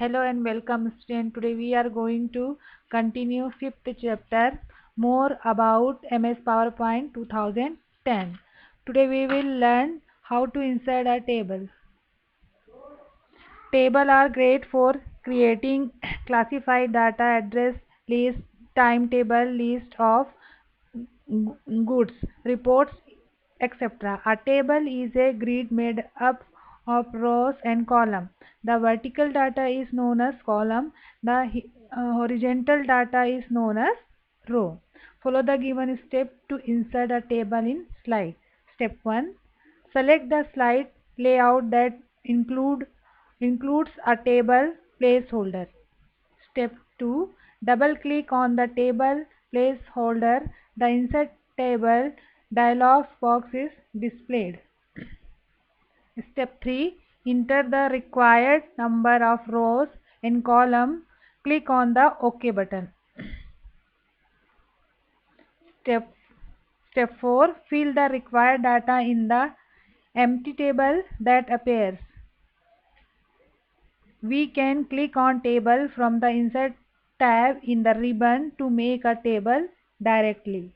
Hello and welcome student. Today we are going to continue fifth chapter more about MS PowerPoint 2010. Today we will learn how to insert a table. Tables are great for creating classified data, address list, timetable, list of goods, reports, etc. A table is a grid made up of rows and columns. The vertical data is known as column. The horizontal data is known as row. Follow the given step to insert a table in slide. Step 1. Select the slide layout that includes a table placeholder. Step 2. Double-click on the table placeholder. The Insert Table dialog box is displayed. Step 3. Enter the required number of rows and columns. Click on the OK button. Step 4. Fill the required data in the empty table that appears. We can click on Table from the Insert tab in the ribbon to make a table directly.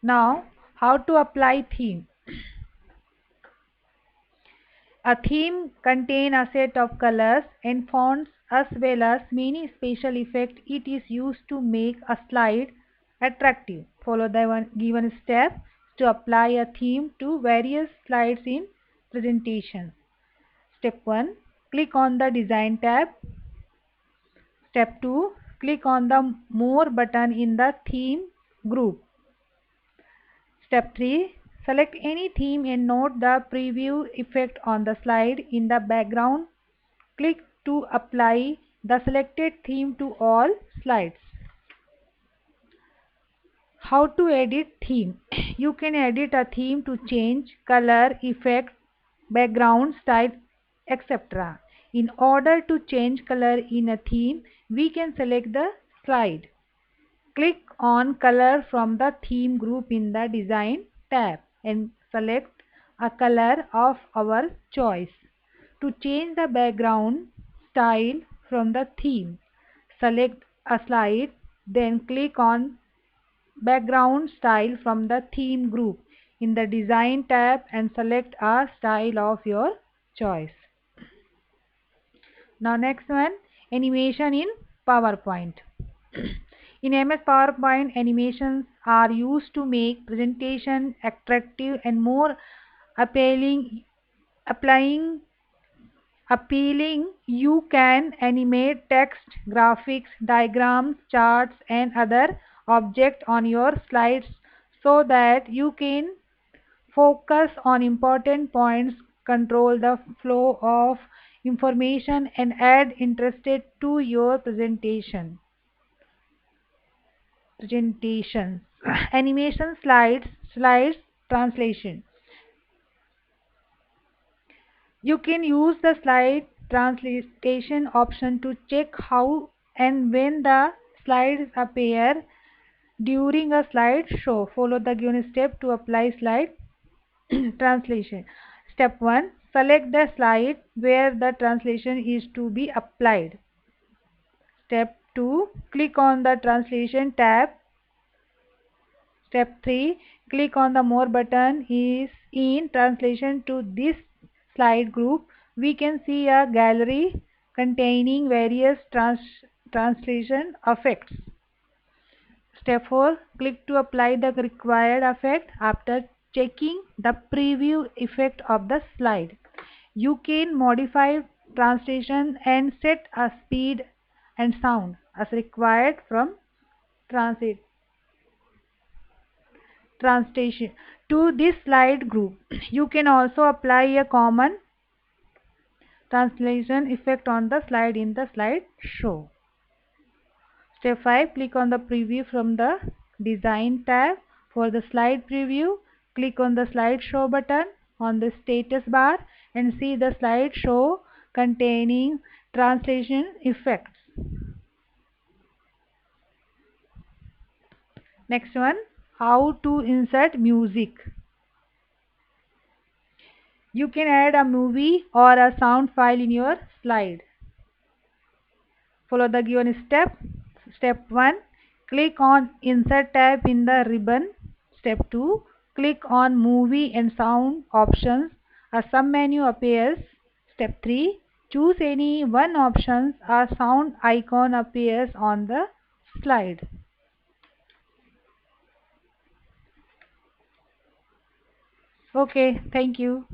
Now, how to apply theme. A theme contains a set of colors and fonts as well as many special effects. It is used to make a slide attractive. Follow the given steps to apply a theme to various slides in presentation. Step 1. Click on the Design tab. Step 2. Click on the More button in the Theme group. Step 3. Select any theme and note the preview effect on the slide in the background. Click to apply the selected theme to all slides. How to edit theme. You can edit a theme to change color, effect, background, style, etc. In order to change color in a theme, we can select the slide. Click on Color from the Theme group in the Design tab and select a color of our choice. To change the background style from the theme, select a slide, then click on Background Style from the Theme group in the Design tab and select a style of your choice. Now next one, animation in PowerPoint. In MS PowerPoint, animations are used to make presentation attractive and more appealing. You can animate text, graphics, diagrams, charts, and other objects on your slides so that you can focus on important points, control the flow of information, and add interest to your presentations. Animation slides translation. You can use the slide translation option to check how and when the slides appear during a slide show. Follow the given step to apply slide translation. Step 1. Select the slide where the translation is to be applied. Step 2. Click on the Translation tab. Step 3. Click on the More button. Is in translation to this slide group. We can see a gallery containing various translation effects. Step 4. Click to apply the required effect after checking the preview effect of the slide. You can modify translation and set a speed and sound as required from translation to this slide group. You can also apply a common translation effect on the slide in the slide show. Step 5. Click on the preview from the Design tab. For the slide preview, click on the Slide Show button on the status bar and see the slide show containing translation effects. Next one, How to insert music. You can add a movie or a sound file in your slide. Follow the given step. Step 1. Click on Insert tab in the ribbon. Step 2. Click on Movie and Sound options. A sub-menu appears. Step 3. Choose any one option. A sound icon appears on the slide. Okay, thank you.